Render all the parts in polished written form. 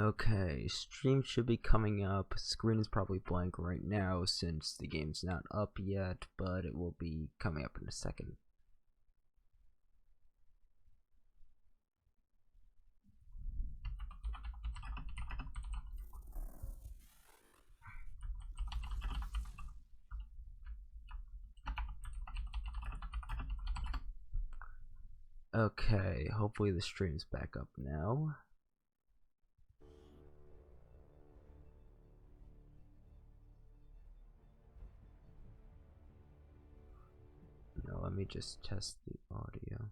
Okay, stream should be coming up. Screen is probably blank right now since the game's not up yet, but it will be coming up in a second. Okay, hopefully the stream's back up now. No, let me just test the audio.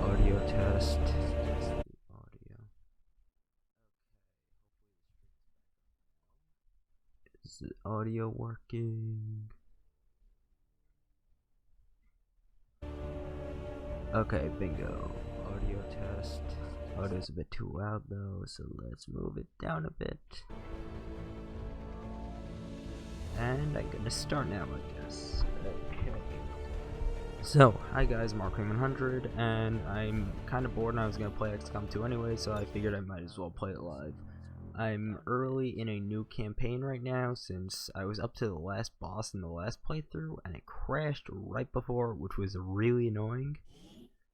Audio test. Audio. Is the audio working? Okay, bingo. Audio test. Audio's a bit too loud though, so let's move it down a bit. And I'm gonna start now, I guess. Okay. So, hi guys, Mark100, and I'm kind of bored and I was gonna play Xcom 2 anyway, so I figured I might as well play it live. I'm early in a new campaign right now since I was up to the last boss in the last playthrough and it crashed right before, which was really annoying.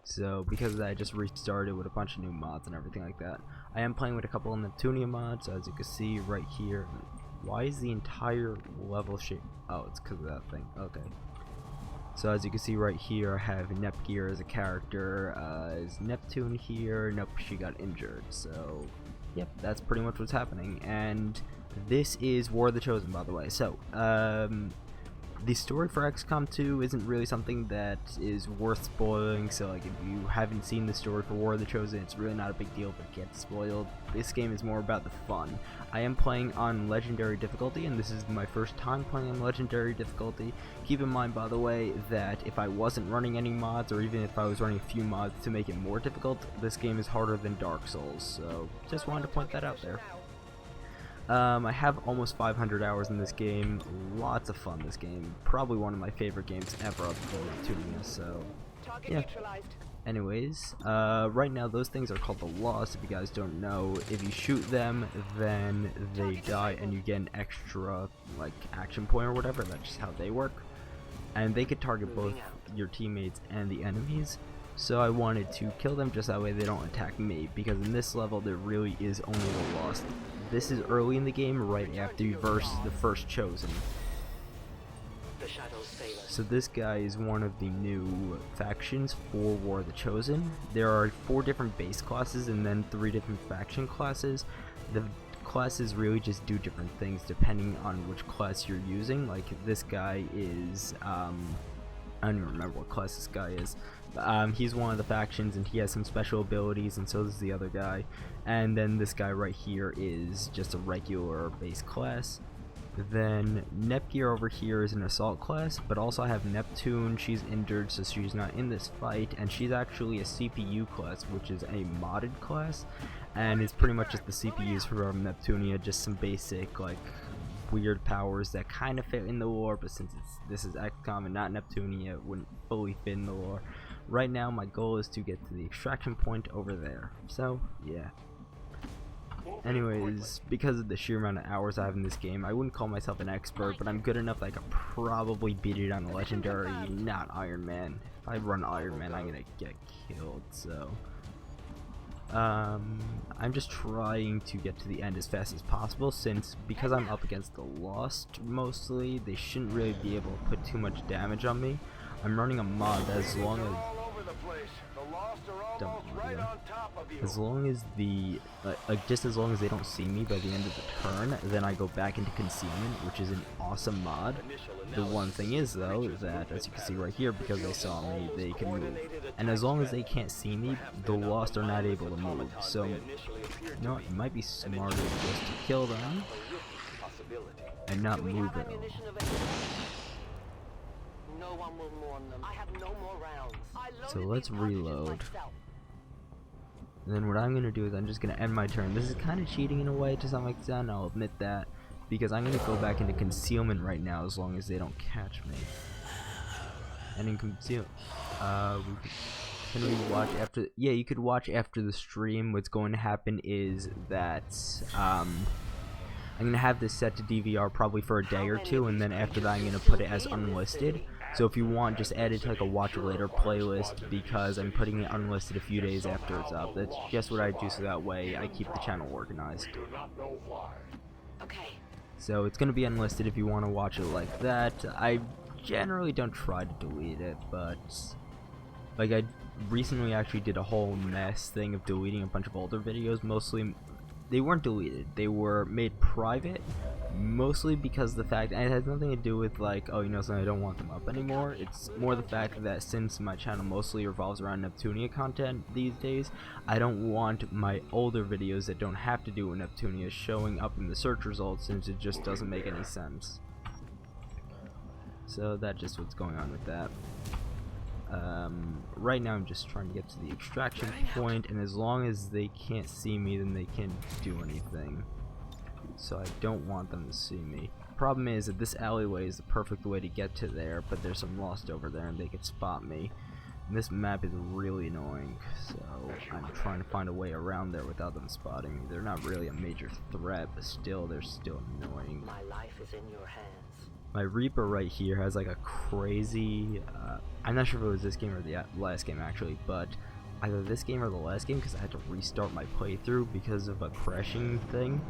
So because of that, I just restarted with a bunch of new mods and everything like that. I am playing with a couple of Neptunia mods, as you can see right here. Why is the entire level shape? Oh, it's because of that thing. Okay. So as you can see right here, I have Nepgear as a character. Is Neptune here? Nope, she got injured. So, yep, that's pretty much what's happening. And this is War of the Chosen, by the way. So, the story for Xcom 2 isn't really something that is worth spoiling, so like if you haven't seen the story for War of the Chosen, it's really not a big deal if it gets spoiled. This game is more about the fun. I am playing on Legendary difficulty, and this is my first time playing on Legendary difficulty. Keep in mind, by the way, that if I wasn't running any mods, or even if I was running a few mods to make it more difficult, this game is harder than Dark Souls, so just wanted to point that out there. I have almost 500 hours in this game. Lots of fun this game. Probably one of my favorite games ever up for Neptunia, so yeah. Anyways, right now those things are called the Lost, if you guys don't know. If you shoot them, then they die and you get an extra, like, action point or whatever. That's just how they work. And they could target both your teammates and the enemies. So I wanted to kill them just that way they don't attack me, because in this level there really is only the Lost. This is early in the game, right after you verse the first Chosen. So this guy is one of the new factions for War of the Chosen. There are 4 different base classes and then 3 different faction classes. The classes really just do different things depending on which class you're using. Like this guy is, I don't even remember what class this guy is. He's one of the factions and he has some special abilities, and so does the other guy. And then this guy right here is just a regular base class. Then Nepgear over here is an assault class, but also I have Neptune. She's injured, so she's not in this fight, and she's actually a CPU class, which is a modded class, and it's pretty much just the CPUs from Neptunia, just some basic like weird powers that kind of fit in the lore, but since this is Xcom and not Neptunia, it wouldn't fully fit in the lore. Right now my goal is to get to the extraction point over there, so yeah. Anyways, because of the sheer amount of hours I have in this game, I wouldn't call myself an expert, but I'm good enough that I could probably beat it on a Legendary, not Iron Man. If I run Iron Man, I'm gonna get killed, so I'm just trying to get to the end as fast as possible, because I'm up against the Lost mostly, they shouldn't really be able to put too much damage on me. I'm running a mod that as long as just as long as they don't see me by the end of the turn, then I go back into concealment, which is an awesome mod. The one thing is though, that as you can see right here, because they saw me, they can move. And as long as they can't see me, the Lost are not able to move. So, you know what, it might be smarter just to kill them and not move at all. So let's reload. And then what I'm going to do is I'm just going to end my turn. This is kind of cheating in a way to some extent, I'll admit that, because I'm gonna go back into concealment right now as long as they don't catch me. And in conceal, can we watch after? Yeah, you could watch after the stream. What's going to happen is that I'm gonna have this set to DVR probably for a day or two, and then after that I'm gonna put it as unlisted. So if you want, just add it to like a watch later playlist, because I'm putting it unlisted a few days after it's up. That's just what I do, so that way I keep the channel organized. Okay. So it's gonna be unlisted if you want to watch it like that. I generally don't try to delete it, but like I recently actually did a whole mess thing of deleting a bunch of older videos. Mostly they weren't deleted, they were made private, mostly because the fact, and it has nothing to do with like, oh, you know something, I don't want them up anymore. It's more the fact that since my channel mostly revolves around Neptunia content these days, I don't want my older videos that don't have to do with Neptunia showing up in the search results, since it just doesn't make any sense. So that's just what's going on with that. Right now I'm just trying to get to the extraction point, and as long as they can't see me, then they can't do anything. So I don't want them to see me. Problem is that this alleyway is the perfect way to get to there, but there's some lost over there and they could spot me. And this map is really annoying, so I'm trying to find a way around there without them spotting me. They're not really a major threat, but still, they're still annoying. My life is in your hands. My Reaper right here has like a crazy, I'm not sure if it was this game or the last game actually, but either this game or the last game, because I had to restart my playthrough because of a crashing thing.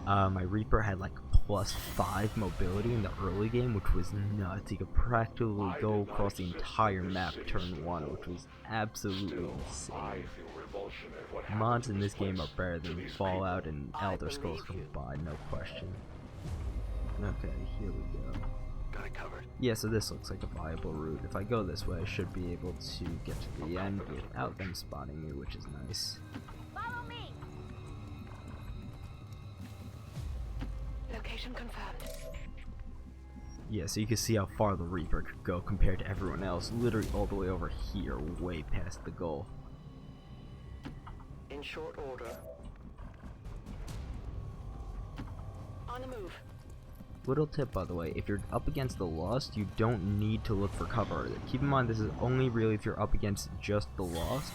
My Reaper had like +5 mobility in the early game, which was nuts. He could practically go across the entire map turn 1, which was absolutely insane. Mods in this game are better than Fallout and Elder Scrolls combined, no question. Okay, here we go. Got it covered. Yeah, so this looks like a viable route. If I go this way, I should be able to get to the end without them spotting me, which is nice. Follow me. Location confirmed. Yeah, so you can see how far the Reaper could go compared to everyone else. Literally all the way over here, way past the goal. In short order. On the move. Little tip, by the way, if you're up against the Lost, you don't need to look for cover. Keep in mind, this is only really if you're up against just the Lost,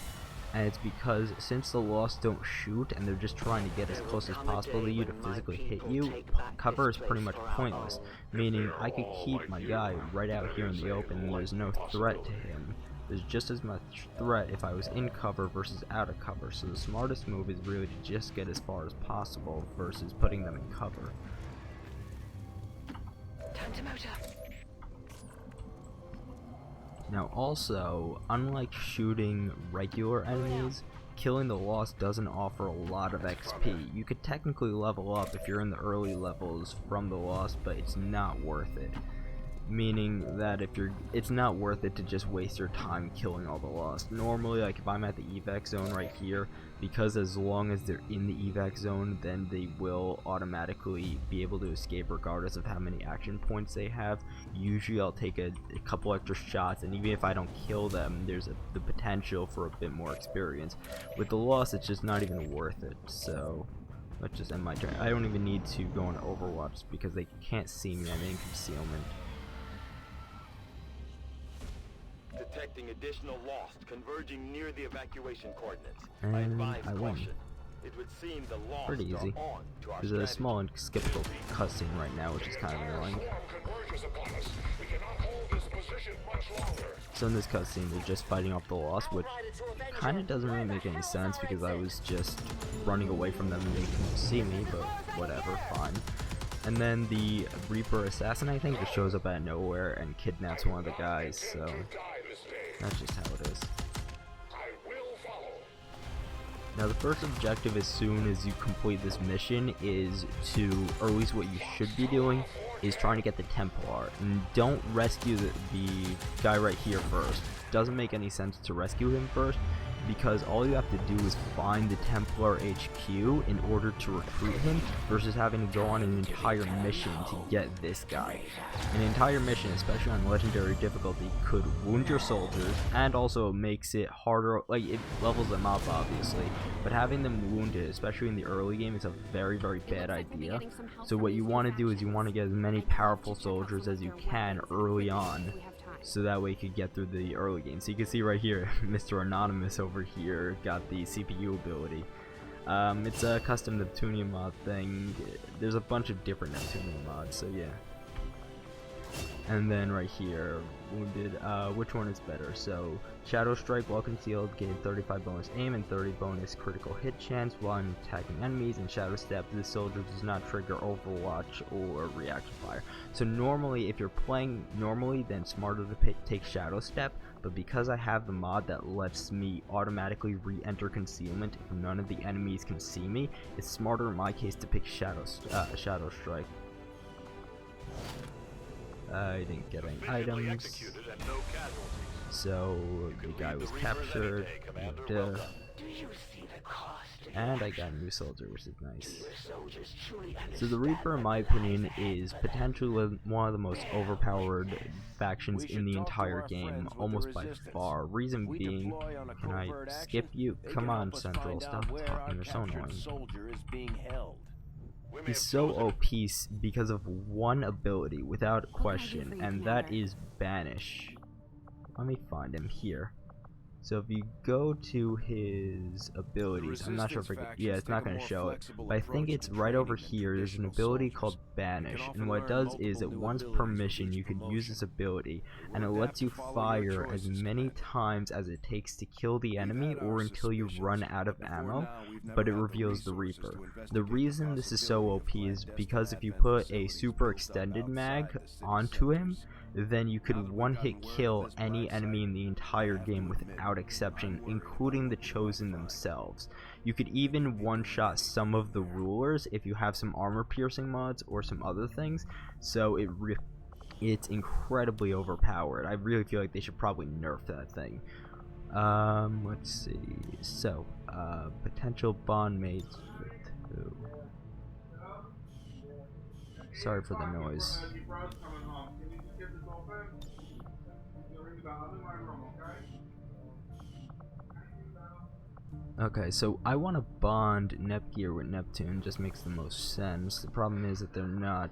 and it's because since the Lost don't shoot and they're just trying to get as close as possible to you to physically hit you, cover is pretty much pointless, meaning I could keep my guy right out here in the open and there's no threat to him. There's just as much threat if I was in cover versus out of cover, so the smartest move is really to just get as far as possible versus putting them in cover. Time to motor. Now also, unlike shooting regular enemies, killing the Lost doesn't offer a lot of XP. You could technically level up if you're in the early levels from the Lost, but it's not worth it. Meaning that it's not worth it to just waste your time killing all the Lost. Normally, like if I'm at the evac zone right here, because as long as they're in the evac zone, then they will automatically be able to escape regardless of how many action points they have. Usually I'll take a couple extra shots, and even if I don't kill them, there's the potential for a bit more experience. With the Lost, it's just not even worth it, so let's just end my turn. I don't even need to go on Overwatch because they can't see me. I'm in concealment. Detecting additional Lost converging near the evacuation coordinates. And I advise I won. caution. It would seem the Lost Pretty easy. are on to our There's a strategy. small and skippable cutscene right now, which is kind of annoying. So in this cutscene, they're just fighting off the Lost, which kind of doesn't really make any sense because I was just running away from them and they couldn't see me, but whatever, fine. And then the Reaper assassin, I think, just shows up out of nowhere and kidnaps one of the guys, so that's just how it is. Now the first objective as soon as you complete this mission is to, or at least what you should be doing, is trying to get the Templar. And don't rescue the guy right here first. Doesn't make any sense to rescue him first, because all you have to do is find the Templar HQ in order to recruit him, versus having to go on an entire mission to get this guy. An entire mission, especially on legendary difficulty, could wound your soldiers, and also makes it harder, like it levels them up obviously, but having them wounded, especially in the early game, is a very bad idea. So what you want to do is you want to get as many powerful soldiers as you can early on, so that way you could get through the early game. So you can see right here, Mr. Anonymous over here got the CPU ability. It's a custom Neptunia mod thing. There's a bunch of different Neptunia mods, so yeah. And then right here, wounded, which one is better? So Shadow Strike while concealed, gain 35 bonus aim and 30 bonus critical hit chance while attacking enemies, and Shadow Step, the soldier does not trigger Overwatch or reaction fire. So normally, if you're playing normally, then smarter to take Shadow Step, but because I have the mod that lets me automatically re-enter concealment if none of the enemies can see me, it's smarter in my case to pick Shadow Strike. I didn't get any items, so the guy was captured, and I got a new soldier, which is nice. So the Reaper, in my opinion, is potentially one of the most overpowered factions in the entire game, almost by far. Reason being, can I skip you? Come on, Central, stop talking, you're so annoying. He's so OP because of one ability, without question, and that is Banish. Let me find him here. So if you go to his abilities, I'm not sure if it's not going to show it, but I think it's right over here. There's an ability called Banish, and what it does is that once per mission you can use this ability, and it lets you fire as many times as it takes to kill the enemy or until you run out of ammo, but it reveals the Reaper. The reason this is so OP is because if you put a super extended mag onto him, then you could one-hit kill any enemy in the entire game without exception, including the Chosen themselves. You could even one-shot some of the rulers if you have some armor-piercing mods or some other things, so it's incredibly overpowered. I really feel like they should probably nerf that thing. Let's see. So, potential bond mates with who? Sorry for the noise. Okay, so I want to bond Nepgear with Neptune, just makes the most sense. The problem is that they're not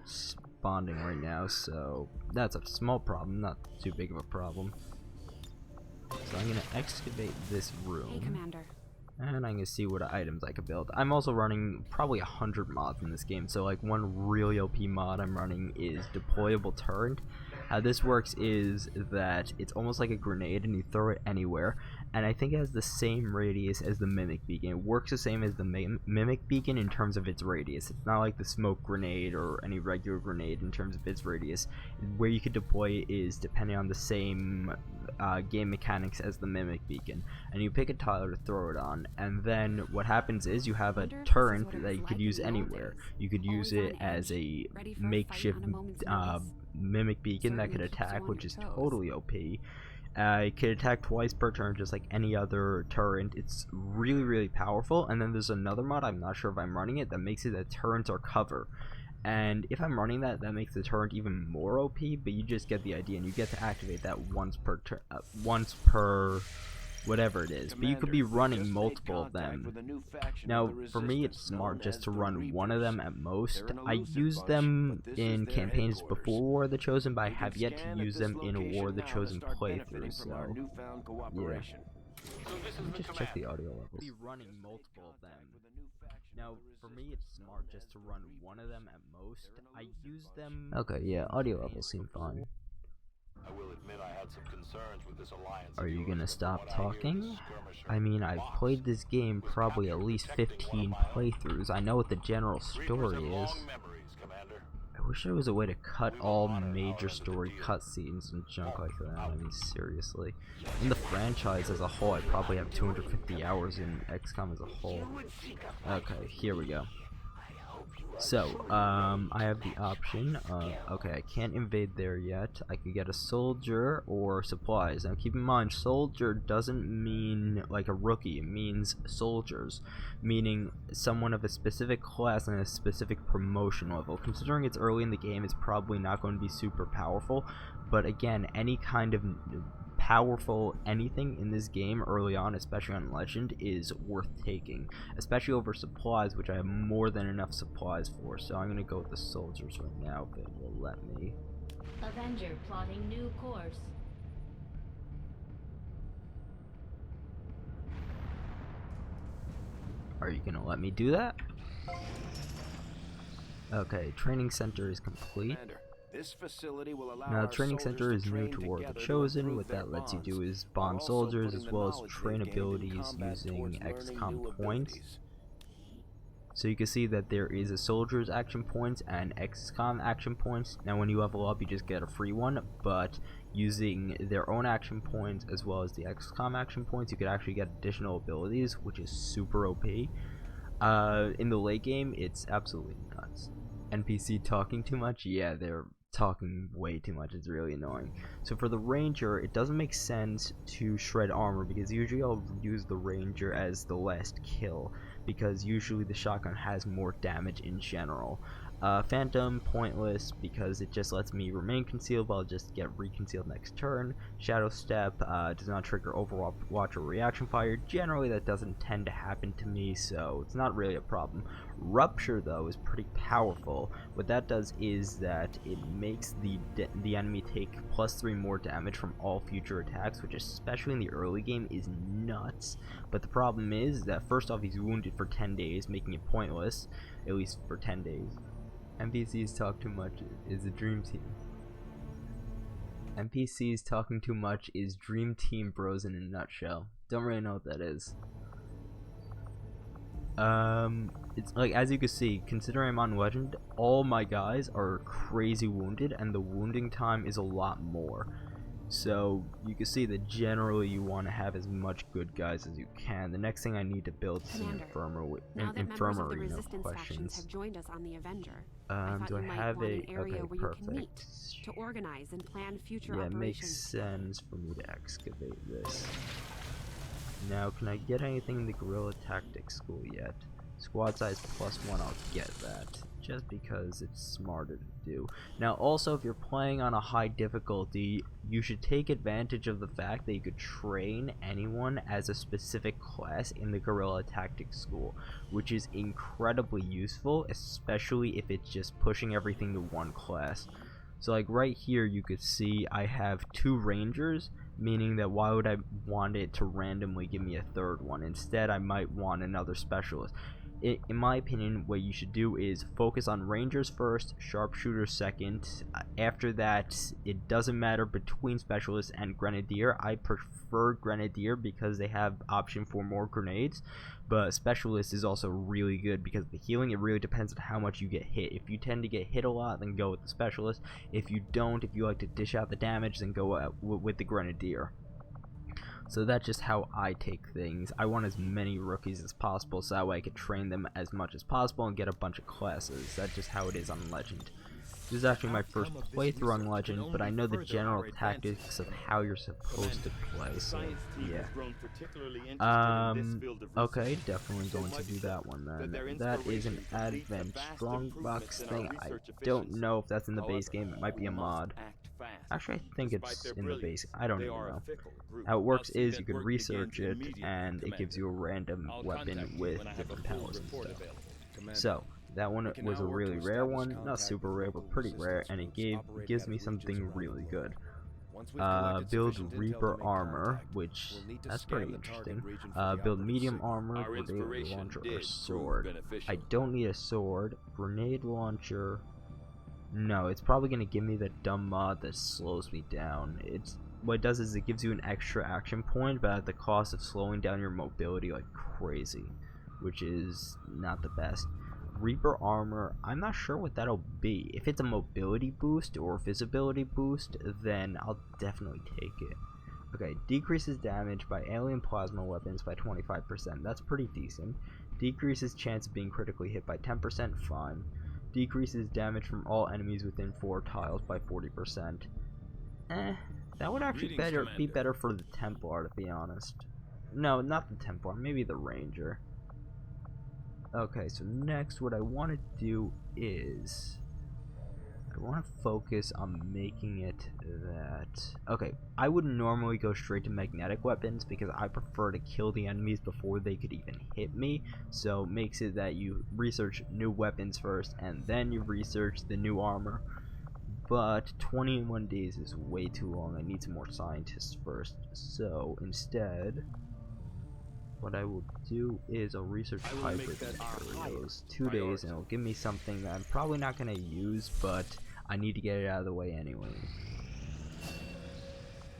bonding right now, so that's a small problem, not too big of a problem. So I'm going to excavate this room. Hey, Commander. And I'm going to see what items I could build. I'm also running probably 100 mods in this game, so like one really OP mod I'm running is Deployable Turret. How this works is that it's almost like a grenade and you throw it anywhere, and I think it has the same radius as the Mimic Beacon. It works the same as the Mimic Beacon in terms of its radius. It's not like the smoke grenade or any regular grenade in terms of its radius. Where you could deploy it is depending on the same game mechanics as the Mimic Beacon, and you pick a tile to throw it on, and then what happens is you have a turret that you could use anywhere. You could use it as a makeshift Mimic Beacon that could attack, which is totally OP. It could attack twice per turn, just like any other turret. It's really powerful. And then there's another mod, I'm not sure if I'm running it, that makes it that turrets are cover. And if I'm running that, that makes the turret even more OP, but you just get the idea, and you get to activate that once per whatever it is. But you could be running multiple of them. Now, for me, it's smart just to run one of them at most. I used them in campaigns before War of the Chosen, but I have yet to use them in a War of the Chosen playthrough, so yeah. Let me just check the audio levels. Be running multiple of them. Now, for me, it's smart just to run one of them at most. I use them. Okay, yeah, audio levels seem fine. I will admit I had some concerns with this alliance. Are you gonna stop talking? I mean, I've played this game probably at least 15 playthroughs. I know what the general story is. I wish there was a way to cut all major story cutscenes and junk like that. I mean, seriously. In the franchise as a whole, I probably have 250 hours in XCOM as a whole. Okay, here we go. So, I have the option of, okay, I can't invade there yet. I could get a soldier or supplies. Now, keep in mind, soldier doesn't mean like a rookie. It means soldiers, meaning someone of a specific class and a specific promotion level. Considering it's early in the game, it's probably not going to be super powerful. But again, any kind of powerful anything in this game early on, especially on Legend, is worth taking, especially over supplies, which I have more than enough supplies for. So I'm gonna go with the soldiers right now if it will let me. Avenger plotting new course. Are you gonna let me do that? Okay, training center is complete. Commander, this facility will allow Now, our the training soldiers center is to new train to War of the together to Chosen. improve What their that lets you do bonds, is while bond also soldiers putting as the well as knowledge train they've gained in abilities combat using towards learning Xcom new points. abilities. So you can see that there is a soldier's action points and Xcom action points. Now when you level up, you just get a free one, but using their own action points as well as the Xcom action points, you could actually get additional abilities, which is super OP. In the late game, it's absolutely nuts. NPC talking too much? Yeah, they're talking way too much. It's really annoying. So for the ranger, it doesn't make sense to shred armor, because usually I'll use the ranger as the last kill, because usually the shotgun has more damage in general. Phantom, pointless, because it just lets me remain concealed, but I'll just get reconcealed next turn. Shadow Step does not trigger Overwatch or reaction fire. Generally that doesn't tend to happen to me, so it's not really a problem. Rupture, though, is pretty powerful. What that does is that it makes the enemy take +3 more damage from all future attacks, which especially in the early game is nuts. But the problem is that first off, he's wounded for 10 days, making it pointless, at least for 10 days. NPCs talk too much is a dream team. NPCs talking too much is Dream Team Bros in a nutshell. Don't really know what that is. It's like, as you can see, considering I'm on Legend, all my guys are crazy wounded, and the wounding time is a lot more. So you can see that generally you want to have as much good guys as you can. The next thing I need to build is an infirmary. Now that members of the No resistance factions questions. have joined us on the Avenger, I thought Do you I might have want a an area okay, where you can meet perfect. to organize and plan future Yeah, it makes operations. sense for me to excavate this. Now, can I get anything in the guerrilla tactics school yet? Squad size +1, I'll get that, just because it's smarter to do. Now, also, if you're playing on a high difficulty, you should take advantage of the fact that you could train anyone as a specific class in the guerrilla tactics school, which is incredibly useful, especially if it's just pushing everything to one class. So like right here you could see I have 2 rangers, meaning that why would I want it to randomly give me a third one? Instead I might want another specialist. In my opinion, what you should do is focus on rangers first, sharpshooters second. After that, it doesn't matter between specialist and grenadier. I prefer grenadier because they have option for more grenades, but specialist is also really good because the healing, it really depends on how much you get hit. If you tend to get hit a lot, then go with the specialist. If you don't, if you like to dish out the damage, then go with the grenadier. So that's just how I take things. I want as many rookies as possible so that way I can train them as much as possible and get a bunch of classes. That's just how it is on Legend. This is actually my first playthrough on Legend, but I know the general tactics of how you're supposed to play, so yeah. Okay, definitely going to do that one then. That is an Advent Strongbox thing. I don't know if that's in the base game. It might be a mod. Actually, I think it's in the base. I don't even know. How it works is you can research it, and it gives you a random weapon with different powers and stuff. So, that one was a really rare one. Not super rare, but pretty rare, and it gives me something really good. Build Reaper Armor, which, that's pretty interesting. Build Medium Armor, Grenade Launcher, or Sword. I don't need a sword. Grenade Launcher... No, it's probably going to give me the dumb mod that slows me down. What it does is it gives you an extra action point, but at the cost of slowing down your mobility like crazy, which is not the best. Reaper Armor, I'm not sure what that'll be. If it's a mobility boost or visibility boost, then I'll definitely take it. Okay, decreases damage by alien plasma weapons by 25%. That's pretty decent. Decreases chance of being critically hit by 10%, fine. decreases damage from all enemies within 4 tiles by 40%. That would actually be better for the Templar, to be honest. No, not the Templar, maybe the Ranger. Okay, so next what I want to do is I want to focus on making it that... Okay, I would normally go straight to magnetic weapons because I prefer to kill the enemies before they could even hit me. So makes it that you research new weapons first and then you research the new armor. But 21 days is way too long. I need some more scientists first. So instead, what I will do is I'll research hybrid materials. 2 days, and it'll give me something that I'm probably not going to use, but I need to get it out of the way anyway.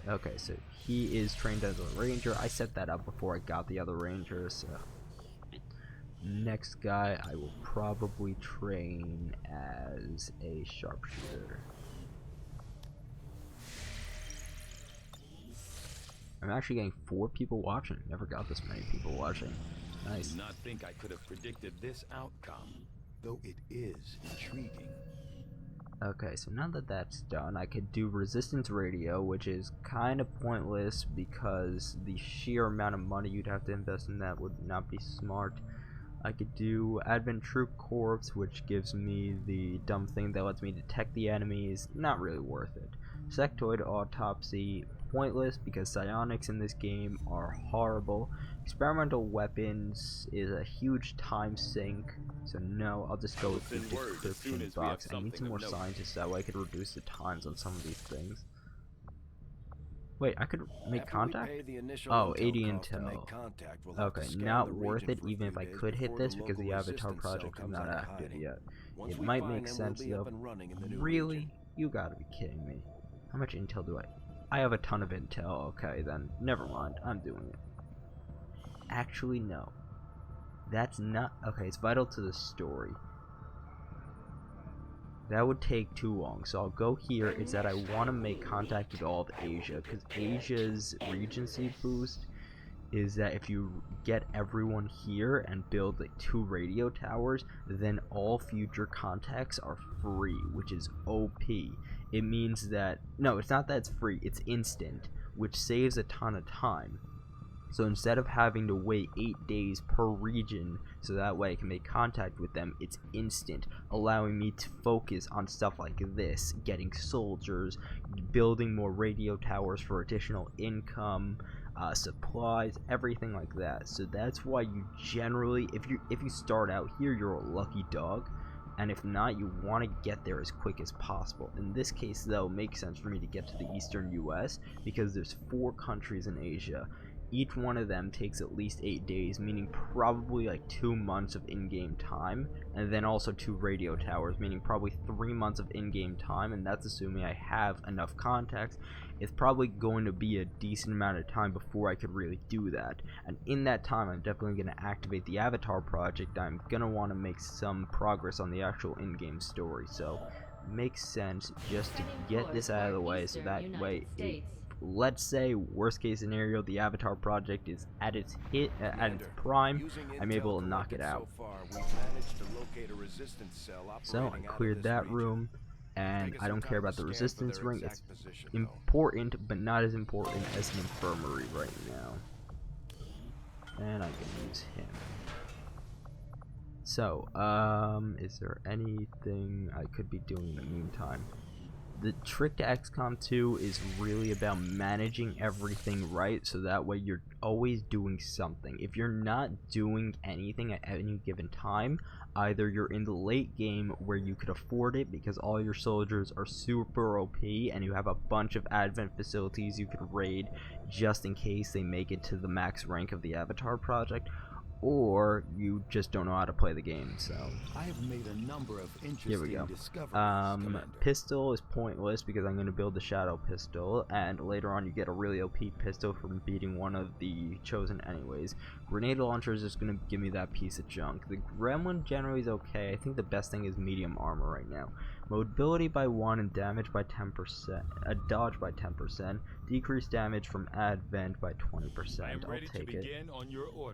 Okay, so he is trained as a ranger. I set that up before I got the other rangers. So next guy I will probably train as a sharpshooter. I'm actually getting 4 people watching. Never got this many people watching. Nice. I did not think I could have predicted this outcome, though it is intriguing. Okay, so now that that's done, I could do resistance radio, which is kind of pointless because the sheer amount of money you'd have to invest in that would not be smart. I could do Advent Troop Corps, which gives me the dumb thing that lets me detect the enemies. Not really worth it. Sectoid Autopsy, pointless because psionics in this game are horrible. Experimental weapons is a huge time sink, so no, I'll just go with the description box. I need some more scientists that way I could reduce the times on some of these things. Wait, I could make contact? Oh, 80 intel. Okay, not worth it even if I could hit this because the Avatar project is not active yet. It might make sense though. Really? You gotta be kidding me. How much intel do I have a ton of intel. Okay, then never mind. I'm doing it. Actually, no. That's not... Okay, it's vital to the story. That would take too long, so I'll go here. It's that I want to make contact with all of Asia, because Asia's Regency boost is that if you get everyone here and build like 2 radio towers, then all future contacts are free, which is OP. It means that... No, it's not that it's free, it's instant, which saves a ton of time. So instead of having to wait 8 days per region so that way I can make contact with them, it's instant, allowing me to focus on stuff like this, getting soldiers, building more radio towers for additional income, supplies, everything like that. So that's why you generally, if you start out here, you're a lucky dog, and if not, you want to get there as quick as possible. In this case though, it makes sense for me to get to the eastern US because there's 4 countries in Asia. Each one of them takes at least 8 days, meaning probably like 2 months of in-game time, and then also 2 radio towers, meaning probably 3 months of in-game time, and that's assuming I have enough contacts. It's probably going to be a decent amount of time before I could really do that, and in that time I'm definitely going to activate the Avatar project. I'm going to want to make some progress on the actual in-game story, so it makes sense just to get this out of the way so that way let's say worst case scenario the Avatar project is at its prime, I'm able to knock it out. So I cleared that room, and I don't care about the resistance ring. It's important but not as important as an infirmary right now, and I can use him. So is there anything I could be doing in the meantime? The trick to Xcom 2 is really about managing everything right, so that way you're always doing something. If you're not doing anything at any given time, either you're in the late game where you could afford it because all your soldiers are super OP and you have a bunch of advent facilities you could raid just in case they make it to the max rank of the Avatar project, or you just don't know how to play the game. So I have made a number of interesting here we go. discoveries, Pistol is pointless because I'm going to build the Shadow Pistol, and later on you get a really OP pistol from beating one of the chosen anyways. Grenade launcher is just going to give me that piece of junk. The Gremlin generally is okay. I think the best thing is medium armor right now. Mobility by 1 and damage by 10%, dodge by 10%, decreased damage from advent by 20%. I'll take it.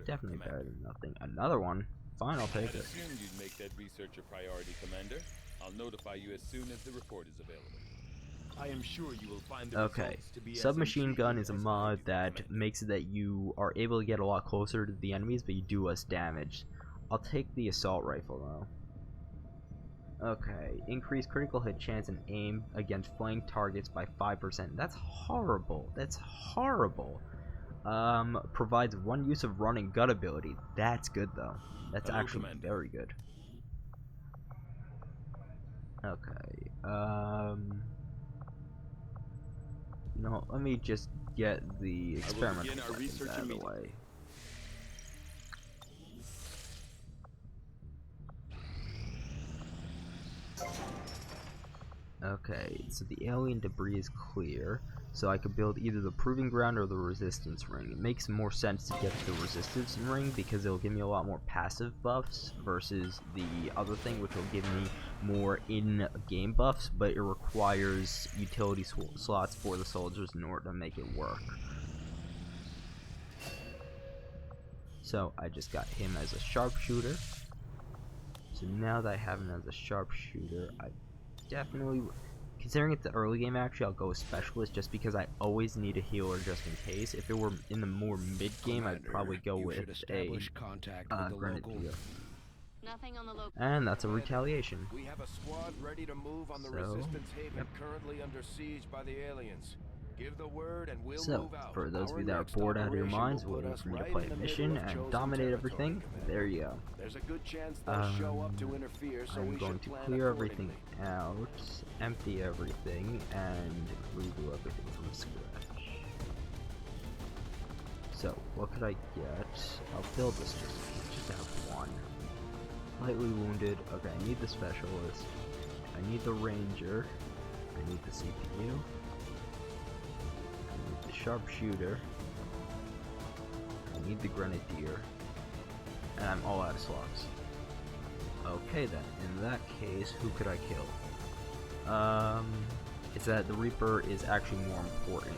Definitely better than nothing. Another one. Fine, I'll take I'd it. assumed you'd make that research a priority, Commander. I'll notify you as soon as the report is available. I am sure you will find the Okay, results to be as submachine gun intriguing is a as I mod do, that Commander. makes it that you are able to get a lot closer to the enemies, but you do less damage. I'll take the assault rifle though. Okay, increase critical hit chance and aim against flank targets by 5%. That's horrible. That's horrible. Provides one use of run and gun ability. That's good though. That's Hello, actually Commander. very good. Okay. No, let me just get the experimental begin our weapons research out of the immediately. way. Okay, so the alien debris is clear, so I could build either the proving ground or the resistance ring. It makes more sense to get the resistance ring because it'll give me a lot more passive buffs versus the other thing, which will give me more in-game buffs, but it requires utility slots for the soldiers in order to make it work. So I just got him as a sharpshooter. So now that I have him as a sharpshooter, I definitely, considering it's the early game, actually I'll go with specialist just because I always need a healer just in case. If it were in the more mid game, I'd probably go with a grenadier. Nothing on the local. And that's a retaliation. We have a squad ready to move on the So, resistance haven yep. currently under siege by the aliens. Give the word and we'll So, move out. for those of Our you that are next bored out of your operation minds, will put waiting us for me to right play in a the mission middle of and chosen dominate territory, everything, Commander. there you go. There's a good chance they'll show up to interfere, so I'm we going should to plan clear everything accordingly. out, empty everything, and redo everything from scratch. So, what could I get? I'll build this just to have one. Lightly wounded. Okay, I need the specialist. I need the ranger. I need the CPU. I need the sharpshooter. I need the grenadier. And I'm all out of slots. Okay then, in that case, who could I kill? It's that the Reaper is actually more important.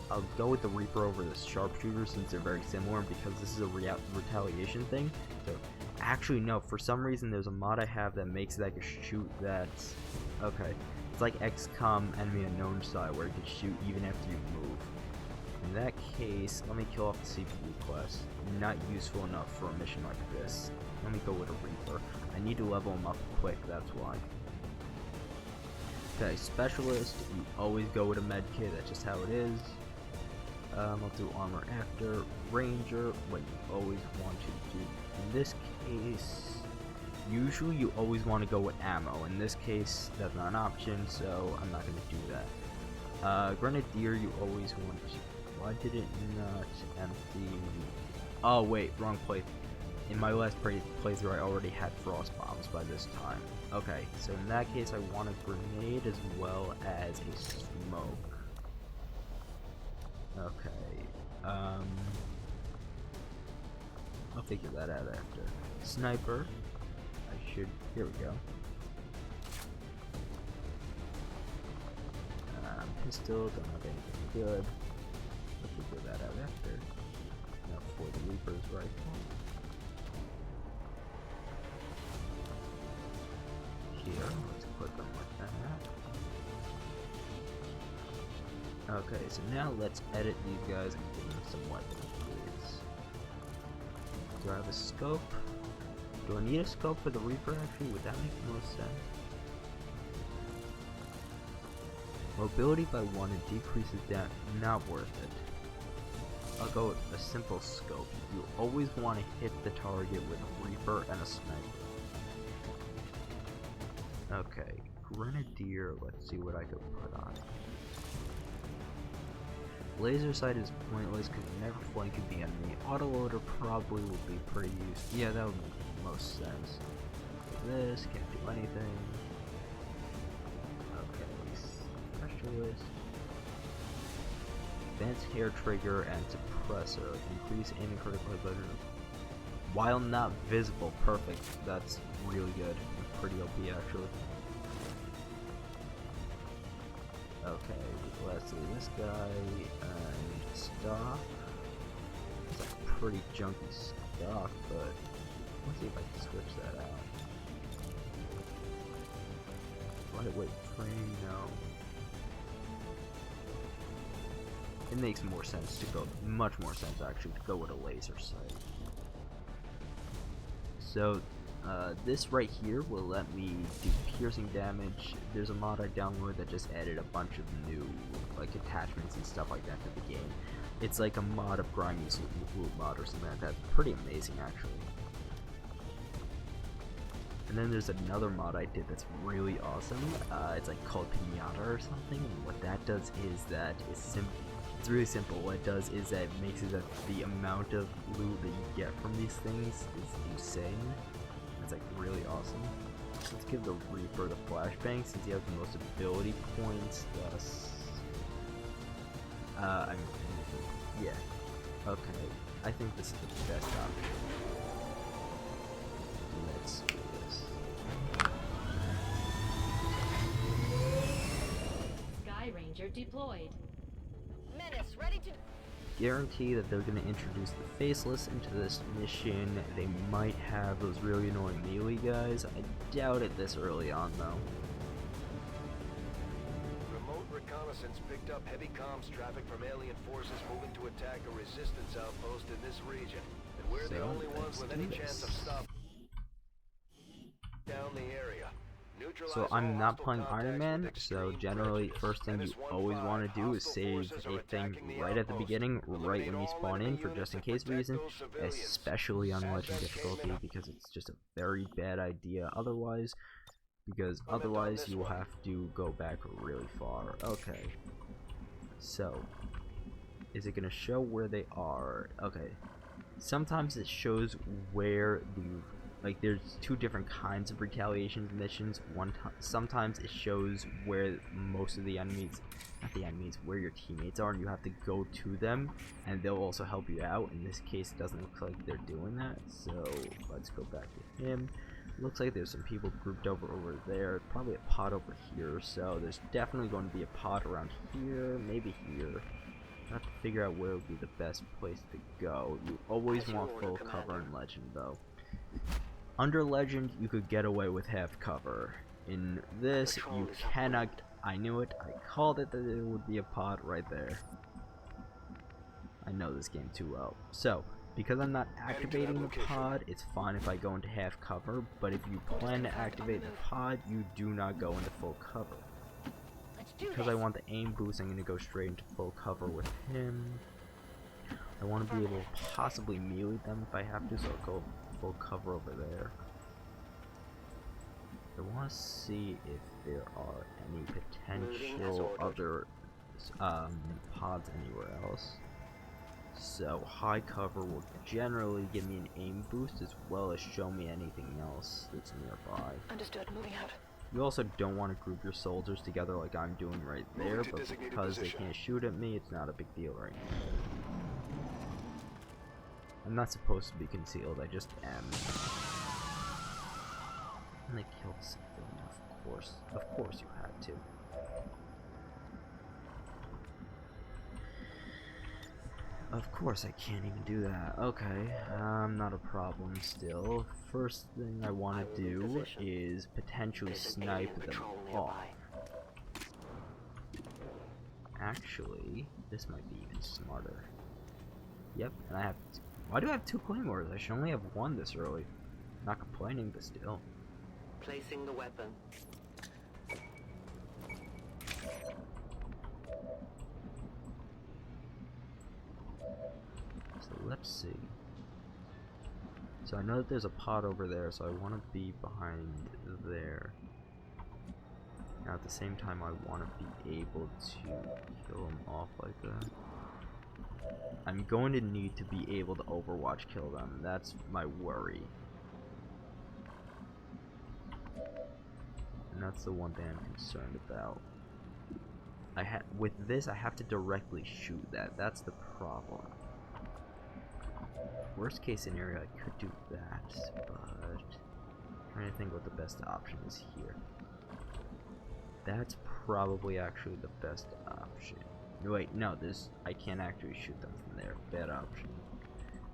I'll go with the Reaper over the Sharpshooter since they're very similar, because this is a retaliation thing. So, actually no, for some reason there's a mod I have that makes it I can shoot that. Okay, it's like Xcom Enemy Unknown style, where you can shoot even after you move. In that case, let me kill off the CPU class. Not useful enough for a mission like this. Let me go with a Reaper. I need to level him up quick, that's why. Okay, Specialist, you always go with a med kit, that's just how it is. I'll do armor after. Ranger, what you always want to do. In this case, usually you always want to go with ammo. In this case, that's not an option, so I'm not going to do that. Grenadier, you always want to. Why did it not empty? Oh wait, wrong place. In my last playthrough, I already had frost bombs by this time. Okay, so in that case, I want a grenade as well as a smoke. Okay, I'll figure that out after. Sniper, I should, here we go. Pistol, don't have anything good. I'll figure that out after. Now for the Reaper's rifle. Here, let's equip them like that. Okay, so now let's edit these guys and give them some weapon upgrades. Do I have a scope? Do I need a scope for the Reaper actually? Would that make the most sense? Mobility by 1 and decreases damage. Not worth it. I'll go with a simple scope. You always want to hit the target with a Reaper and a sniper. Okay, Grenadier, let's see what I could put on. Laser sight is pointless because you never flank the enemy. Autoloader probably would be pretty useful. Yeah, that would make the most sense. This can't do anything. Okay, specialist. Advanced hair trigger and suppressor. Increase aiming critical hit level while not visible. Perfect. That's really good. Pretty OP actually. Okay, lastly this guy and stock. It's a pretty junky stock, but Let's see if I can switch that out. Lightweight frame, no. It makes more sense to go, much more sense actually, to go with a laser sight. So, this right here will let me do piercing damage. There's a mod I downloaded that just added a bunch of new, like, attachments and stuff like that to the game. It's like a mod of Grimey's loot mod or something like that. Pretty amazing, actually. And then there's another mod I did that's really awesome. It's like called Pinata or something. And what that does is that it's really simple. What it does is that it makes it that the amount of loot that you get from these things is insane. It's like really awesome. Let's give the Reaper the flashbang since he has the most ability points. Thus, yeah. Okay, I think this is the best option. Let's do this. Sky Ranger deployed. Menace, ready to... Guarantee that they're going to introduce the Faceless into this mission. They might have those really annoying melee guys. I doubt it this early on, though. Remote reconnaissance picked up heavy comms traffic from alien forces moving to attack a resistance outpost in this region. And we're the only ones with any chance of stopping down the area. So I'm not playing Iron Man, so generally first thing you always want to do is save a thing right at the beginning, right when you spawn in, for just in case reason, especially on Legend difficulty, because it's just a very bad idea otherwise, because otherwise you will have to go back really far. Okay, so is it going to show where they are? Okay, sometimes it shows where the, like, there's two different kinds of retaliation missions. Sometimes it shows where most of the enemies, not the enemies, where your teammates are, and you have to go to them, and they'll also help you out. In this case, it doesn't look like they're doing that, so let's go back to him. Looks like there's some people grouped over there, probably a pod over here, so there's definitely going to be a pod around here, maybe here. I have to figure out where would be the best place to go. You always want full cover in Legend, though. Under Legend, you could get away with half cover. In this, you cannot. I knew it. I called it that there would be a pod right there. I know this game too well. So, because I'm not activating the pod, it's fine if I go into half cover, but if you plan to activate the pod, you do not go into full cover. Because I want the aim boost, I'm going to go straight into full cover with him. I want to be able to possibly melee them if I have to, so I'll go full cover over there. I want to see if there are any potential other pods anywhere else. So high cover will generally give me an aim boost as well as show me anything else that's nearby. Understood, moving out. You also don't want to group your soldiers together like I'm doing right there, but because they can't shoot at me, it's not a big deal right now. I'm not supposed to be concealed, I just am. And they killed something, of course. Of course you had to. Of course I can't even do that. Okay, not a problem still. First thing I want to do is potentially snipe them off. Actually, this might be even smarter. Yep, and I have to. Why do I have 2 claymores? I should only have 1 this early. Not complaining, but still. Placing the weapon. So let's see. So I know that there's a pod over there, so I want to be behind there. Now at the same time, I want to be able to kill them off like that. I'm going to need to be able to Overwatch kill them. That's my worry. And that's the one thing I'm concerned about. With this, I have to directly shoot that. That's the problem. Worst case scenario, I could do that, but I'm trying to think what the best option is here. That's probably actually the best option. Wait, no, I can't actually shoot them from there. Bad option.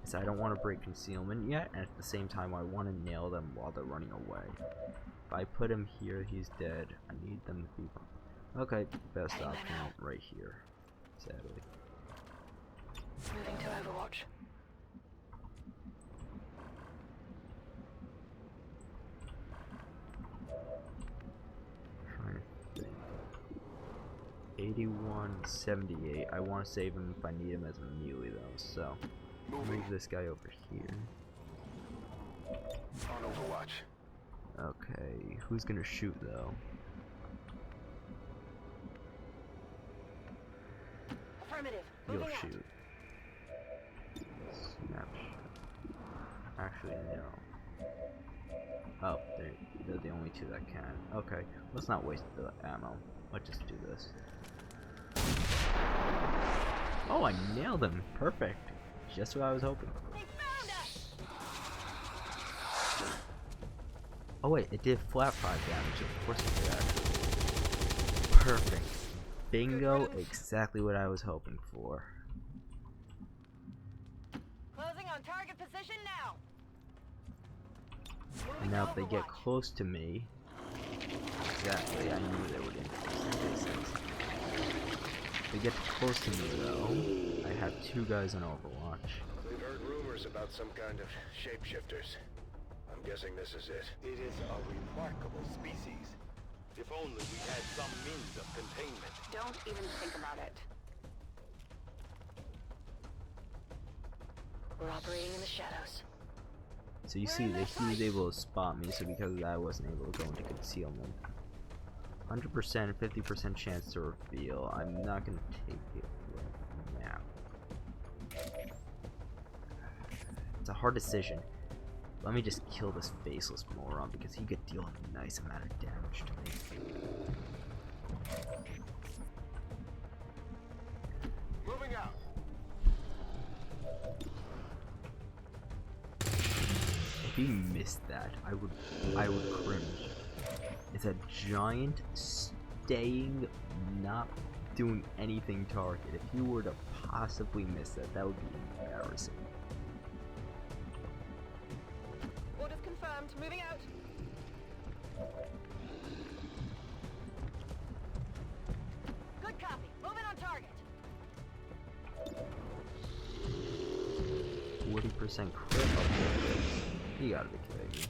is I don't want to break concealment yet, and at the same time I want to nail them while they're running away. If I put him here, he's dead. I need them to be... Okay, best option right here, sadly. Moving to Overwatch. Trying to think. 81, 78. I want to save him if I need him as a melee though, so move this guy over here. On Overwatch. Okay, who's gonna shoot though? Affirmative. You'll Moving out. shoot. Snapshot. Actually, no. Oh, they're the only two that can. Okay, let's not waste the ammo. Let's just do this. Oh, I nailed him. Perfect. Just what I was hoping. They found us. Oh wait, it did flat 5 damage. Of course it did actually. Perfect. Bingo, exactly what I was hoping for. Closing on target position now. And now if they get close to me, exactly, I knew they were getting close. If they get close to me though, I have 2 guys on Overwatch. We've heard rumors about some kind of shapeshifters. I'm guessing this is it. It is a remarkable species. If only we had some means of containment. Don't even think about it. We're operating in the shadows. So you see that he was able to spot me, so because of that I wasn't able to go into concealment. 100%, 50% chance to reveal. I'm not going to take it right now. It's a hard decision. Let me just kill this faceless moron because he could deal a nice amount of damage to me. Moving out. If he missed that, I would cringe. It's a giant staying, not doing anything target. If you were to possibly miss that, that would be embarrassing. Orders confirmed. Moving out. Good copy. Moving on target. 40% crit. You gotta be kidding me.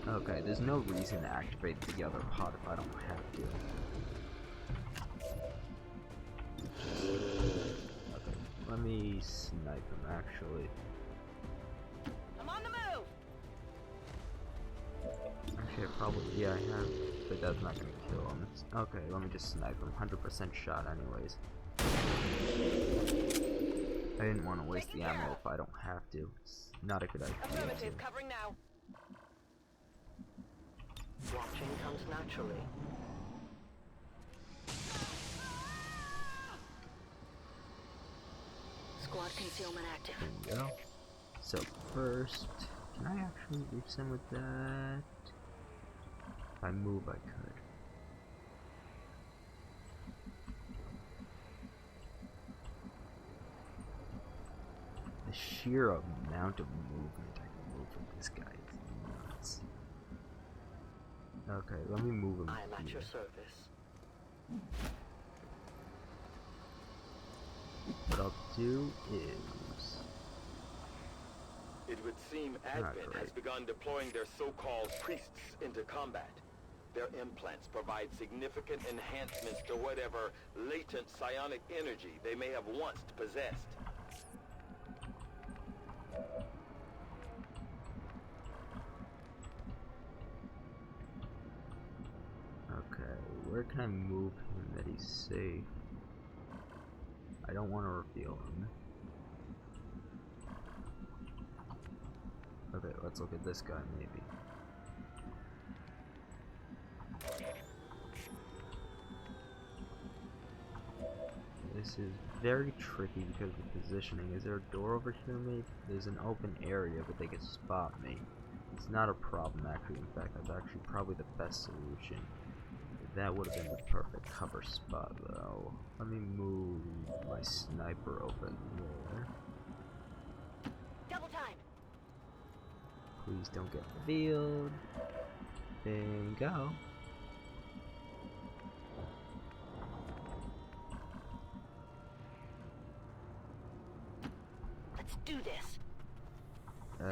Okay, there's no reason to activate the other pot if I don't have to. Okay, let me snipe him actually. I'm on the move. Actually, I probably, yeah, I have, but that's not gonna kill him. Okay, let me just snipe him. 100% shot anyways. I didn't want to waste the ammo if I don't have to. It's not a good idea. Affirmative. Covering now. Watching comes naturally. Squad concealment active. There we go. So first, can I actually reach them with that? If I move, I could. The sheer amount of movement I can move with this guy is nuts. Okay, let me move him I am at here. your service. What I'll do is... It would seem Advent has begun deploying their so-called priests into combat. Their implants provide significant enhancements to whatever latent psionic energy they may have once possessed. Okay, where can I move him that he's safe? I don't want to reveal him. Okay, let's look at this guy maybe. This is very tricky because of the positioning. Is there a door over here maybe? There's an open area but they can spot me. It's not a problem actually. In fact, that's actually probably the best solution. That would have been the perfect cover spot though. Let me move my sniper over there. Double time. Please don't get revealed. Bingo. Let's do this. No.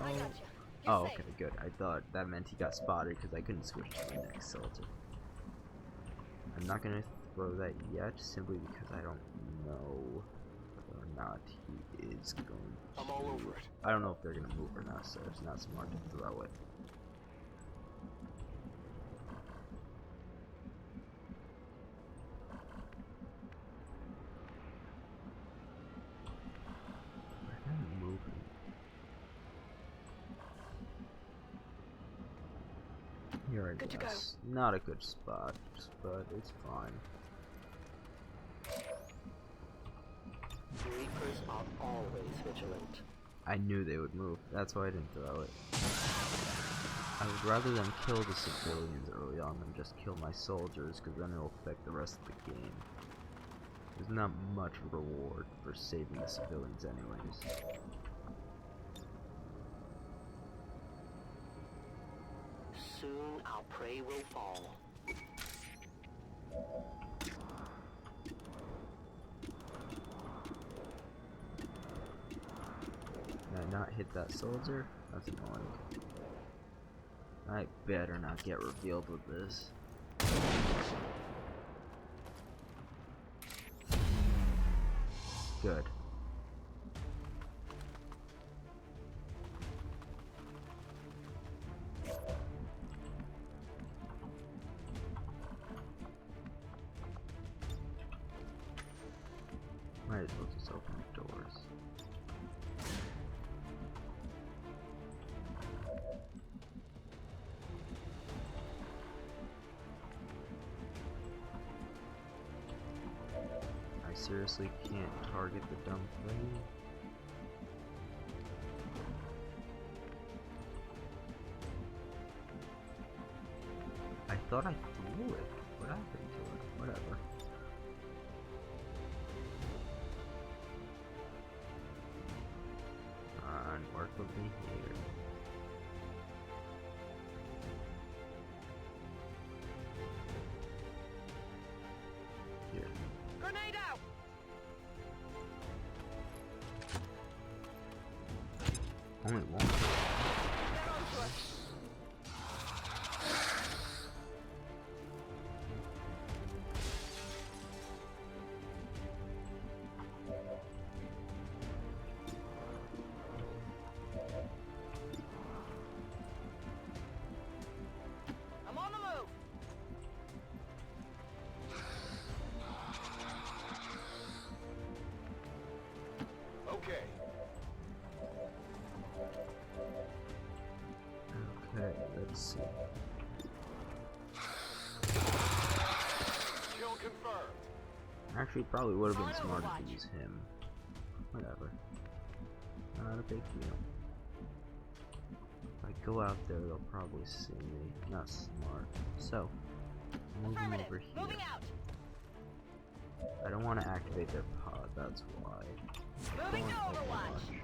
I got you. Oh, okay, good. I thought that meant he got spotted because I couldn't switch to the next soldier. I'm not gonna throw that yet, simply because I don't know whether or not he is going to. I'm all over it. I don't know if they're gonna move or not, so it's not smart to throw it. They're not moving. Here I Good to guess. Not a good spot, but it's fine. Reapers are always vigilant. I knew they would move. That's why I didn't throw it. I would rather them kill the civilians early on than just kill my soldiers, because then it'll affect the rest of the game. There's not much reward for saving the civilians anyways. Soon our prey will fall. Did I not hit that soldier? That's annoying. I better not get revealed with this. Good. Might as well just open the doors. I seriously can't target the dumb thing. I thought I threw it. What happened to it? Whatever. Work with me here. Here. Grenade out! Only one. They're onto us. I'm on the move. Okay. Okay, let's see. Kill confirmed. Actually, probably would have been On smarter Overwatch. to use him. Whatever. Not a big deal. If I go out there, they'll probably see me. Not smart. So, move them over here. Moving out. I don't want to activate their pod, that's why. Moving to Don't Overwatch.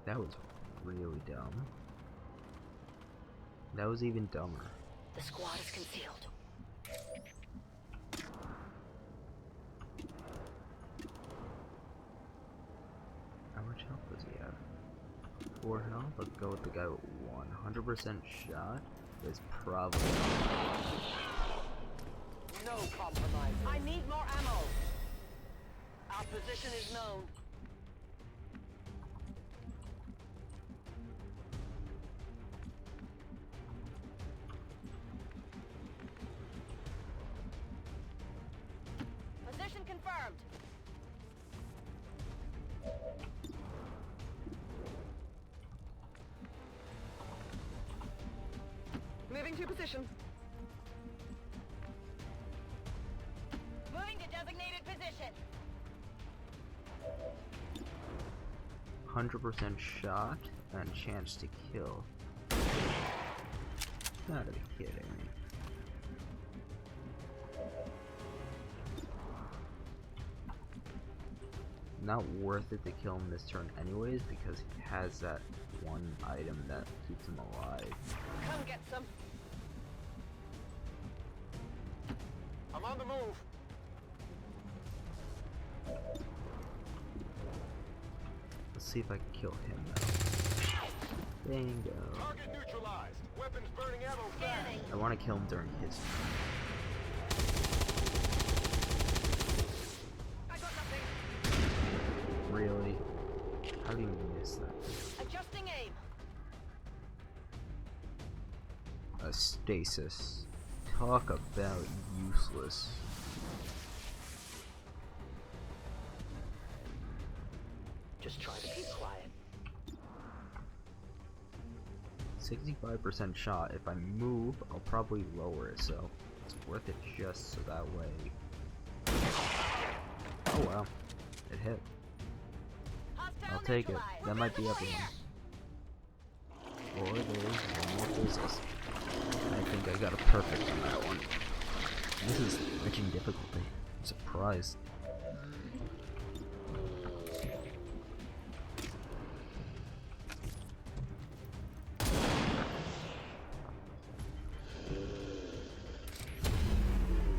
That was really dumb. That was even dumber. The squad is concealed. How much health does he have? 4 health? Let's go with the guy with 100% shot. Is probably. No compromise. I need more ammo. Our position is known. Position confirmed. Moving to position. Moving to designated position. 100% shot and chance to kill. Gotta be kidding me. not worth it to kill him this turn anyways, because he has that one item that keeps him alive. Come get some. I'm on the move. Let's see if I can kill him now. Bingo. Target neutralized. Weapons burning ammo fast. I want to kill him during his turn. I got nothing. Really? How do you miss that? Adjusting aim. A stasis. Talk about useless. Just try to keep quiet. 65% shot. If I move, I'll probably lower it, so it's worth it just so that way. Oh wow, it hit. I'll take it. That might be everyone. Or there's one more physics. I think I got a perfect on that one. This is glitching difficulty. I'm surprised.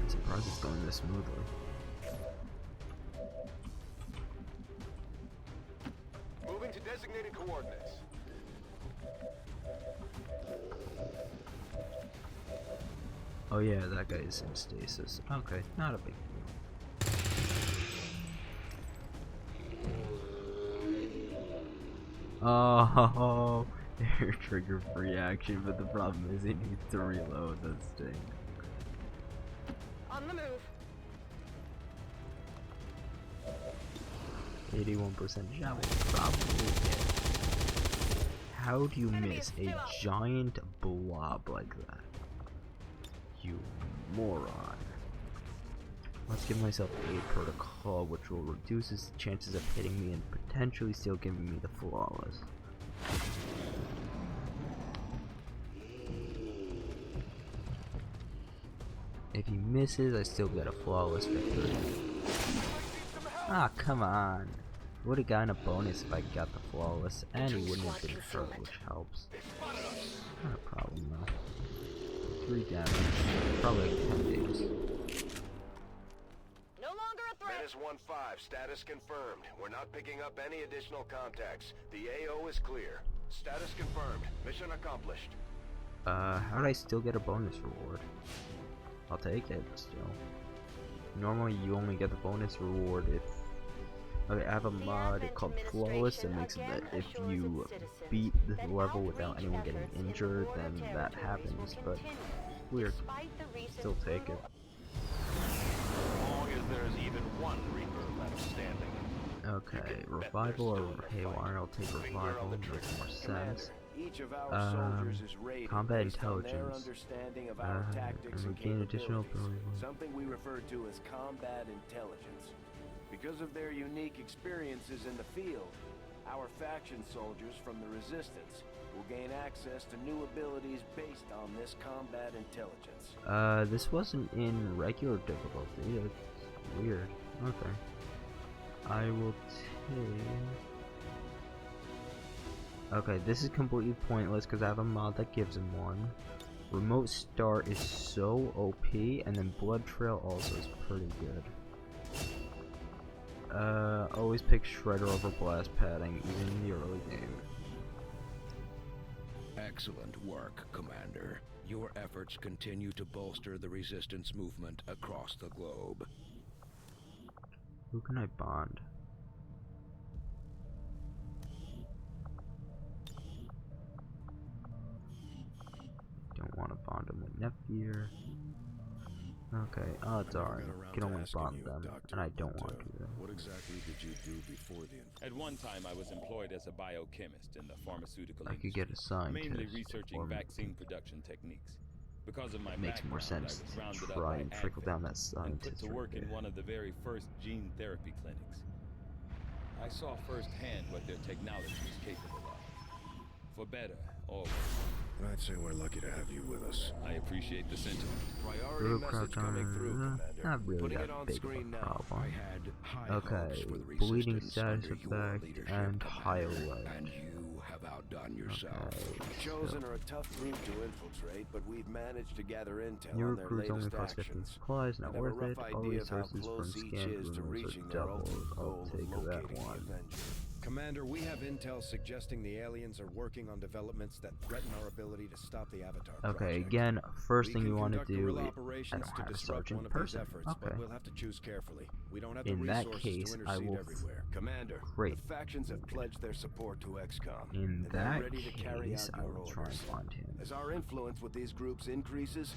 I'm surprised it's going this smoothly. Moving to designated coordinates. Oh yeah, that guy is in stasis. Okay, not a big deal. Oh, air trigger free action, but the problem is he needs to reload. That stinks. On the move. 81% shot will probably hit. How do you miss a giant blob like that? You moron. Let's give myself a protocol which will reduce his chances of hitting me and potentially still giving me the flawless. If he misses, I still get a flawless victory. Ah, come on. Would have gotten a bonus if I got the flawless, and he wouldn't have been hurt, which helps. Not a problem though. 3 damage, probably like 10 days. No longer a threat. Menace 1-5, status confirmed. We're not picking up any additional contacts. The AO is clear. Status confirmed. Mission accomplished. How did I still get a bonus reward? I'll take it, but still. Normally you only get the bonus reward if... Okay, I have a mod called Flawless that makes it that if you beat the level without anyone getting injured, then that happens, but weird. Still take it. As long as there's even one Reaper left standing. Okay, Revival or Haywire, I'll take Revival, makes more sense. Each of our soldiers is rated Combat based on their intelligence. understanding of our tactics and gain additional capabilities, ability. something we refer to as combat intelligence. Because of their unique experiences in the field, our faction soldiers from the Resistance will gain access to new abilities based on this combat intelligence. This wasn't in regular difficulty. It's weird. Okay. I will take... Okay, this is completely pointless because I have a mod that gives him one. Remote Start is so OP, and then Blood Trail also is pretty good. Always pick Shredder over Blast Padding, even in the early game. Excellent work, Commander. Your efforts continue to bolster the resistance movement across the globe. Who can I bond? Don't want to bond him with Neptunia. Okay, odds are I can only bond them, and I don't want to do that. What exactly did you do before the At one time, I was employed as a biochemist in the pharmaceutical I industry, could get a scientist. mainly researching or vaccine production techniques. Because of my it makes more background, sense I was to rounded up try by and trickle down that Advent and put scientist to work right in there. one of the very first gene therapy clinics. I saw firsthand what their technology was capable of. For better or worse. But I'd say we're lucky to have you with us. I appreciate the sentiment. Priority message coming through, Commander. Not really Putting that it on big screen of a now. problem. I had high Okay, hopes for the bleeding resistance status under your effect leadership, and high Commander, alert. and you have outdone yourself. The Chosen are a tough group to infiltrate, but we've managed to gather intel New on their recruits only latest cost 15 actions. supplies, not And have a worth rough it. All idea of how resources from close each scanned is to rumors reaching are their doubled. ultimate I'll goal of take that locating the one. Avenger. Commander, we have intel suggesting the aliens are working on developments that threaten our ability to stop the Avatar Okay, project. again, first We thing can you want to conduct do guerrilla is, I operations don't to have a disrupt sergeant one of these person. efforts, Okay. but we'll have to choose carefully. We don't have the In that resources case, to I intercede will everywhere. Commander, Great. the factions have pledged their support to Xcom. In and they're that ready to carry case, out I your will try and orders. find him. As our influence with these groups increases,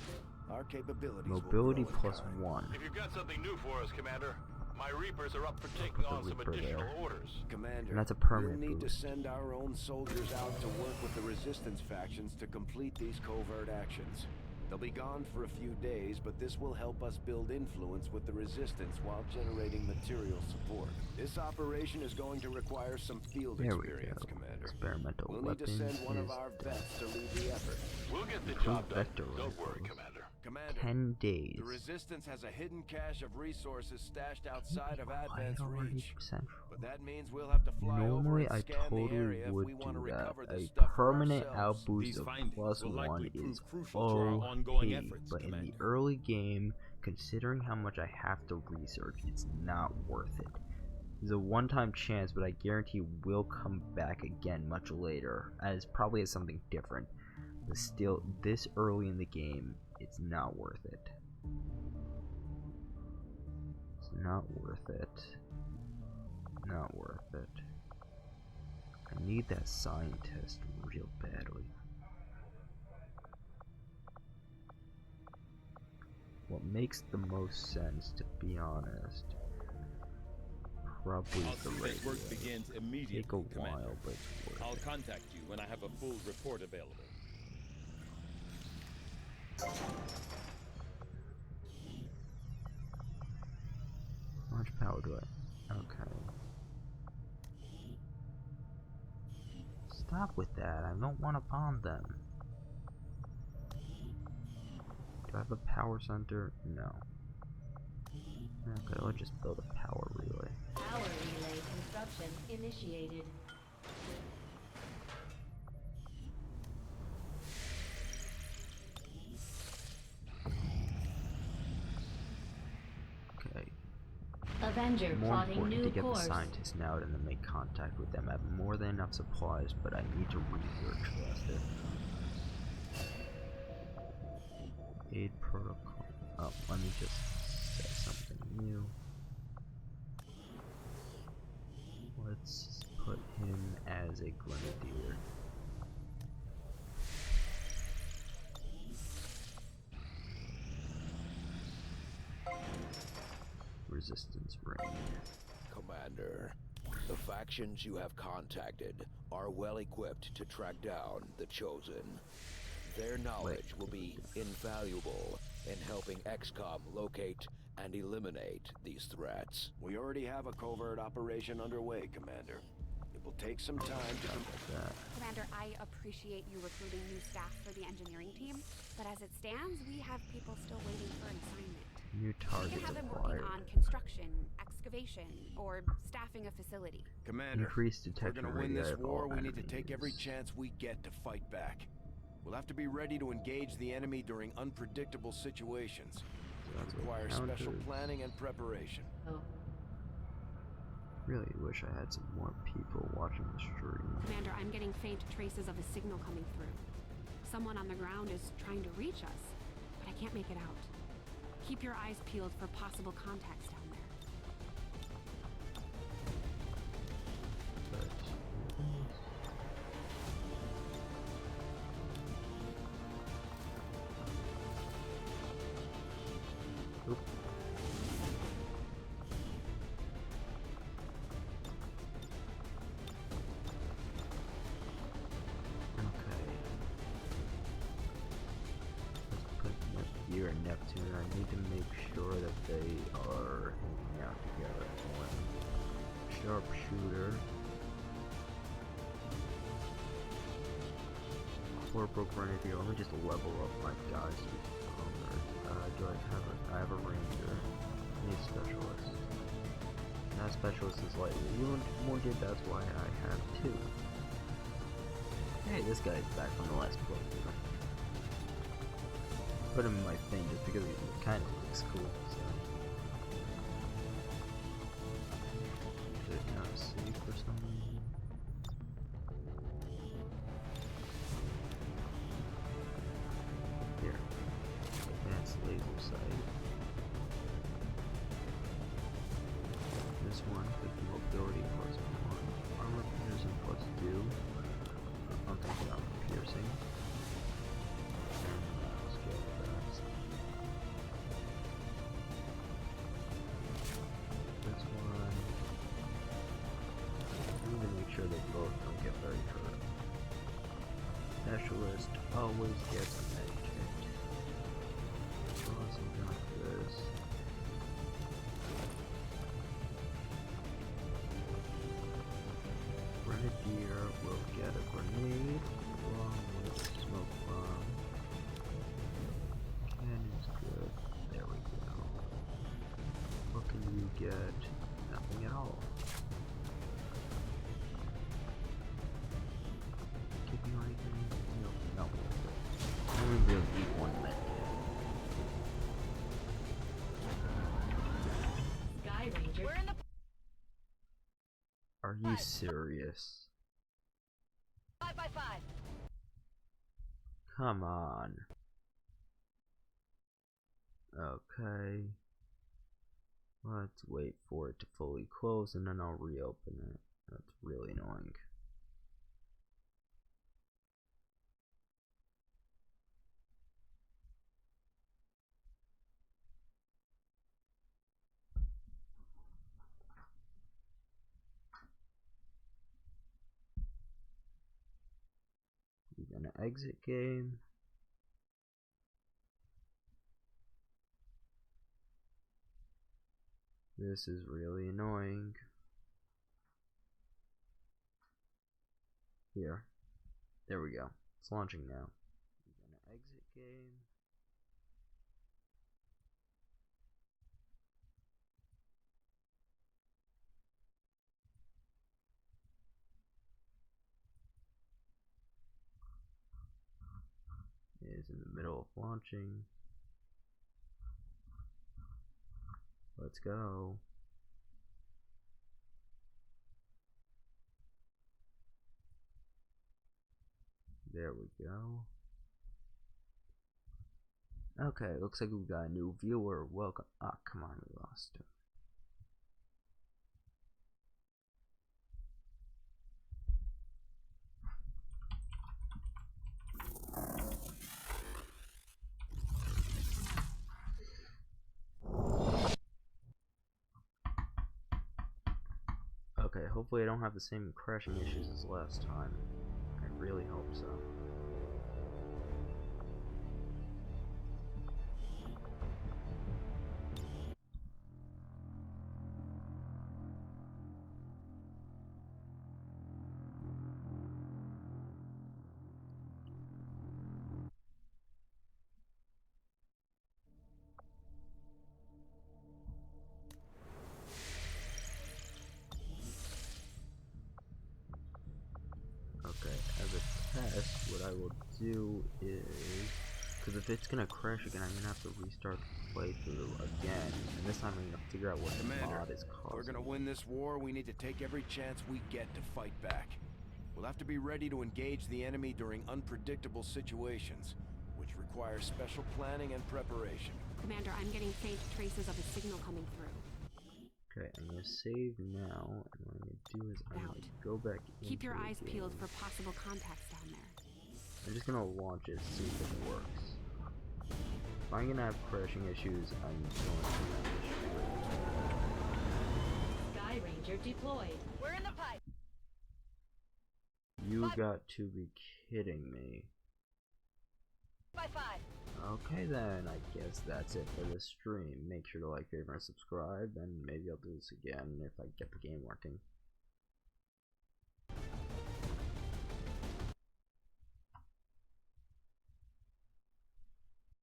our capabilities Mobility will grow in plus kind. 1. If you've got something new for us, Commander, my Reapers are up for taking put the on some Reaper additional there. orders. Commander, And that's a permanent we'll need boost. to send our own soldiers out to work with the resistance factions to complete these covert actions. They'll be gone for a few days, but this will help us build influence with the resistance while generating material support. This operation is going to require some field There we experience, go. Commander. Experimental We'll need to weapons send one of is our vets to lead the effort. We'll get the Improved job done. vector Don't worry, rifles. Commander. Commander, 10 days. the resistance has a hidden cache of resources stashed outside of Why Advent's already reach. central? But that means we'll have to fly over Normally, and I scan the totally area if would we want to do that. recover the A stuff for permanent ourselves. outboost These of findings plus will 1 likely prove is crucial to our ongoing efforts, but in the Commander. early game, considering how much I have to research, it's not worth it. There's a one-time chance, but I guarantee will come back again much later, as probably as something different. But still, this early in the game, it's not worth it. It's not worth it. Not worth it. I need that scientist real badly. What makes the most sense, to be honest, probably I'll the see radio. that work begins immediately, Take a Commander. while, but it's worth I'll it. contact you when I have a full report available. How much power do I? Okay. Stop with that. I don't want to bomb them. Do I have a power center? No. Okay, let's just build a power relay. Power relay construction initiated. Okay. Avenger More plotting important new to get course. the scientists now and then make contact with them. I have more than enough supplies, but I need to research faster. Aid protocol. Oh, let me just say something new. Let's put him as a grenadier. Resistance ring. Commander, the factions you have contacted are well equipped to track down the Chosen. Their knowledge will be invaluable in helping Xcom locate and eliminate these threats. We already have a covert operation underway, Commander. It will take some time to Commander, I appreciate you recruiting new staff for the engineering team, but as it stands, we have people still waiting for an assignment. New We targets can have them acquired. working on construction, excavation, or staffing a facility. Commander, Increased if we're detection gonna win rate this of war, all we need to take every enemies. chance we get to fight back. We'll have to be ready to engage the enemy during unpredictable situations. That's It what requires special counters. planning and preparation. Oh. Really wish I had some more people watching the stream. Commander, I'm getting faint traces of a signal coming through. Someone on the ground is trying to reach us, but I can't make it out. Keep your eyes peeled for possible contacts down there. But oop. Okay. Let's put Neptunia and Neptune. I need to make sure that they are hanging out together. One sharpshooter. Or broke Grenadier. Let me just level up my guys. Do I have a Ranger? I need a Specialist. That Specialist is lightly wounded, that's why I have 2. Hey, this guy's back from the last playthrough. Put him in my thing just because he kind of looks cool, so. Should not see for some reason. Here. Advanced laser sight. This one, with mobility plus 1. Armor piercing plus 2. I'll take it out for piercing. And scale fast. This one. I need to make sure they both don't get very hurt. Specialist always gets a med kit. Also got this. Grenadier will get a grenade along with smoke bomb. Cannon's good. There we go. What can you get? Nothing at all. Give you anything? No. I only really need 1 med kit. Sky Ranger. We're in the Are you serious? 5x5. Come on. Okay. Let's wait for it to fully close and then I'll reopen it. That's really annoying. We're gonna exit game. This is really annoying. Here. There we go. It's launching now. We're gonna exit game. It is in the middle of launching. Let's go. There we go. Okay, looks like we got a new viewer. Welcome. Ah, come on, we lost him. Okay, hopefully I don't have the same crashing issues as last time. I really hope so. Okay, as a test, what I will do is, because if it's gonna crash again, I'm gonna have to restart the playthrough again, and this time I'm gonna figure out what the mod is causing. We're gonna win this war. We need to take every chance we get to fight back. We'll have to be ready to engage the enemy during unpredictable situations, which require special planning and preparation. Commander, I'm getting faint traces of a signal coming through. Okay, I'm gonna save now, and what I'm gonna do is I'm gonna go back into Keep your the eyes game. peeled for possible contacts down there. I'm just gonna launch it, see if it works. If I'm gonna have crashing issues, I'm going to Sky Ranger deployed. We're in the pipe. You got to be kidding me. 5x5. Okay then, I guess that's it for this stream. Make sure to like, favorite, and subscribe, and maybe I'll do this again if I get the game working.